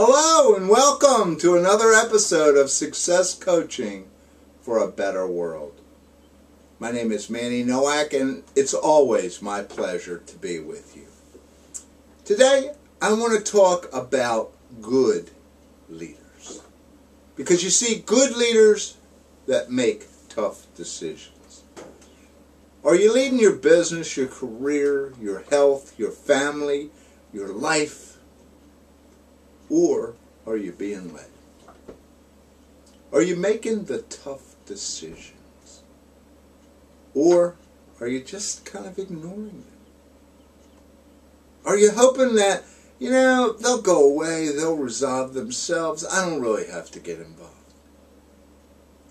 Hello and welcome to another episode of Success Coaching for a Better World. My name is Manny Nowak and it's always my pleasure to be with you. Today I want to talk about good leaders. Because you see, good leaders that make tough decisions. Are you leading your business, your career, your health, your family, your life? Or are you being led? Are you making the tough decisions? Or are you just kind of ignoring them? Are you hoping that, they'll go away, they'll resolve themselves, I don't really have to get involved?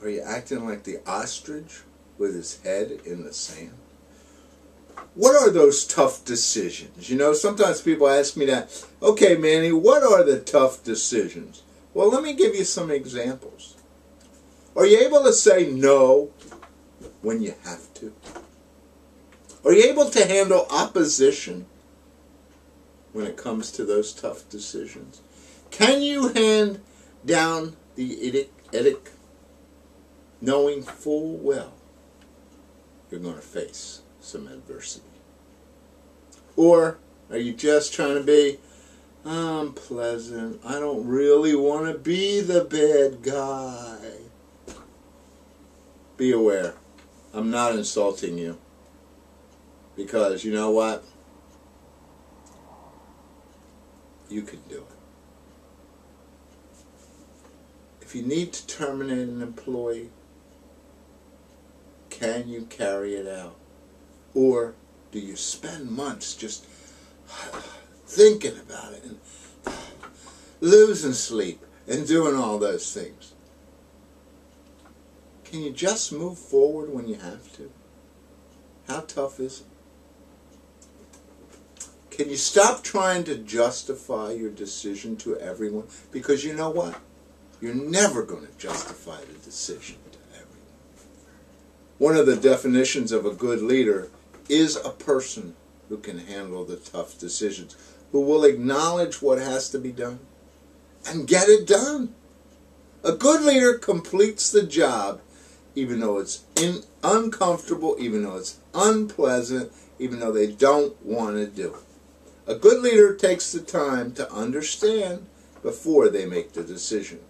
Are you acting like the ostrich with his head in the sand? What are those tough decisions? Sometimes people ask me that, okay, Manny, what are the tough decisions? Well, let me give you some examples. Are you able to say no when you have to? Are you able to handle opposition when it comes to those tough decisions? Can you hand down the edict knowing full well you're going to face some adversity? Or are you just trying to be, I'm pleasant, I don't really want to be the bad guy? Be aware, I'm not insulting you. Because you know what? You can do it. If you need to terminate an employee, can you carry it out? Or do you spend months just thinking about it and losing sleep and doing all those things? Can you just move forward when you have to? How tough is it? Can you stop trying to justify your decision to everyone? Because you know what? You're never going to justify the decision to everyone. One of the definitions of a good leader is a person who can handle the tough decisions, who will acknowledge what has to be done and get it done. A good leader completes the job even though it's uncomfortable, even though it's unpleasant, even though they don't want to do it. A good leader takes the time to understand before they make the decision.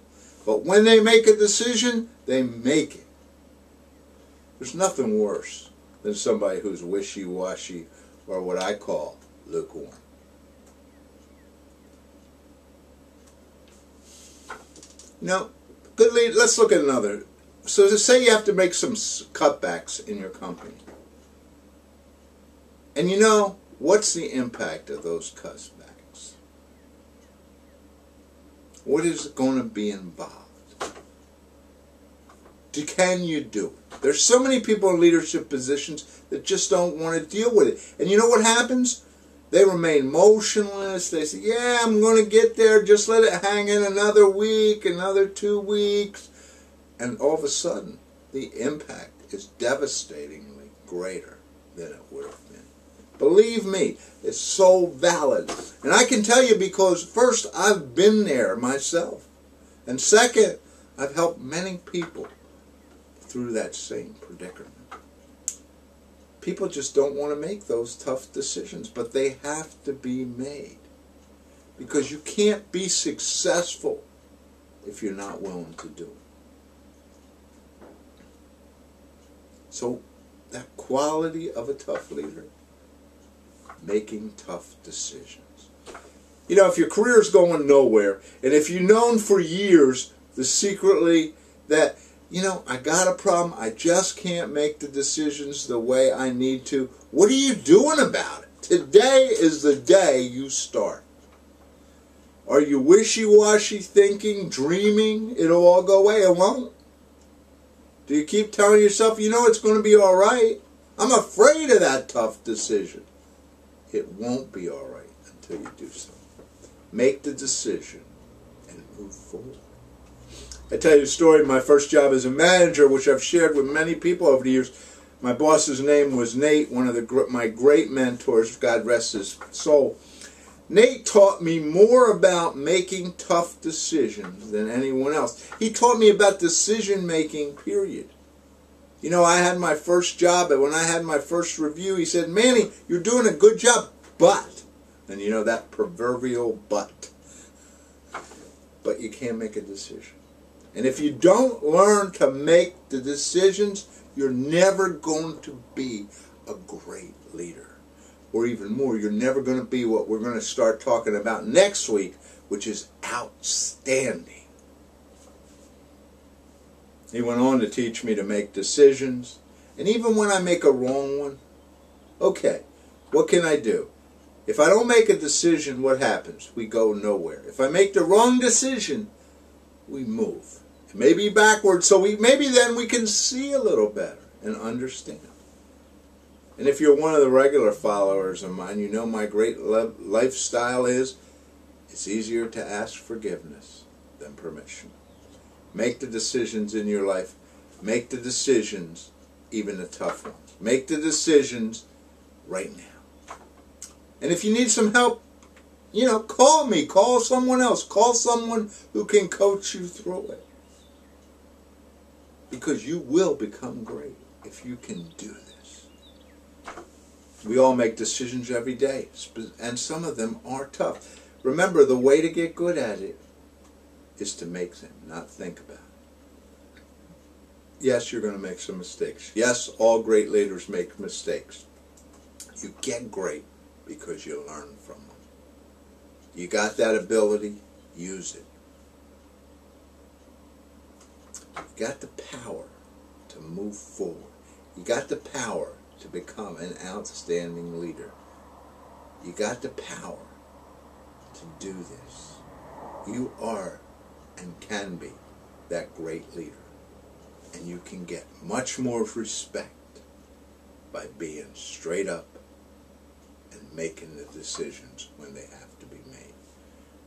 But when they make a decision, they make it. There's nothing worse than somebody who's wishy-washy or what I call lukewarm. Good leader, let's look at another. So to say you have to make some cutbacks in your company. And what's the impact of those cutbacks? What is going to be involved? Can you do it? There's so many people in leadership positions that just don't want to deal with it. And you know what happens? They remain motionless. They say, yeah, I'm going to get there. Just let it hang in another week, another 2 weeks. And all of a sudden, the impact is devastatingly greater than it would have been. Believe me, it's so valid. And I can tell you because, first, I've been there myself. And second, I've helped many people through that same predicament. People just don't want to make those tough decisions, but they have to be made. Because you can't be successful if you're not willing to do it. So, that quality of a tough leader, making tough decisions. If your career is going nowhere, and if you've known for years secretly that, I got a problem, I just can't make the decisions the way I need to, what are you doing about it? Today is the day you start. Are you wishy-washy thinking, dreaming it'll all go away? It won't. Do you keep telling yourself, it's going to be all right? I'm afraid of that tough decision. It won't be all right until you do something. Make the decision and move forward. I tell you a story of my first job as a manager, which I've shared with many people over the years. My boss's name was Nate, one of my great mentors, God rest his soul. Nate taught me more about making tough decisions than anyone else. He taught me about decision making, period. You know, I had my first job, and when I had my first review, he said, Manny, you're doing a good job, but, and you know that proverbial but you can't make a decision. And if you don't learn to make the decisions, you're never going to be a great leader. Or even more, you're never going to be what we're going to start talking about next week, which is outstanding. He went on to teach me to make decisions. And even when I make a wrong one, okay, what can I do? If I don't make a decision, what happens? We go nowhere. If I make the wrong decision, we move. It may be backwards, so maybe then we can see a little better and understand. And if you're one of the regular followers of mine, you know my great lifestyle is, it's easier to ask forgiveness than permission. Make the decisions in your life. Make the decisions, even the tough ones. Make the decisions right now. And if you need some help, you know, call me. Call someone else. Call someone who can coach you through it. Because you will become great if you can do this. We all make decisions every day, and some of them are tough. Remember, the way to get good at it is to make them, not think about it. Yes, you're going to make some mistakes. Yes, all great leaders make mistakes. You get great because you learn from them. You got that ability, use it. You got the power to move forward. You got the power to become an outstanding leader. You got the power to do this. You are and can be that great leader. And you can get much more respect by being straight up and making the decisions when they have to be made.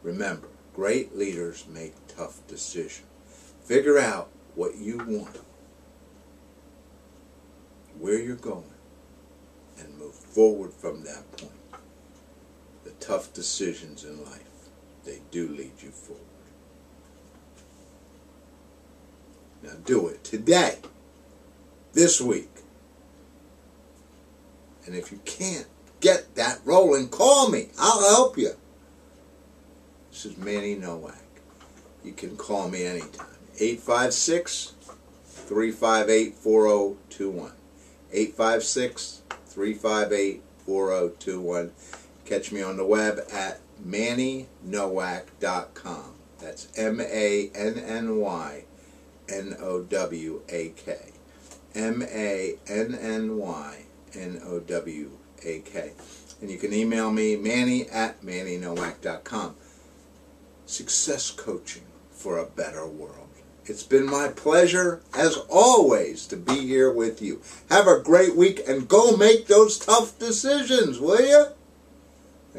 Remember, great leaders make tough decisions. Figure out what you want, where you're going, and move forward from that point. The tough decisions in life, they do lead you forward. Now do it today, this week. And if you can't get that rolling, call me. I'll help you. This is Manny Nowak. You can call me anytime. 856-358-4021. 856-358-4021. Catch me on the web at mannynowak.com. That's MANNYNOWAK. MANNYNOWAK. And you can email me, Manny@mannynowak.com. Success coaching for a better world. It's been my pleasure, as always, to be here with you. Have a great week and go make those tough decisions, will you?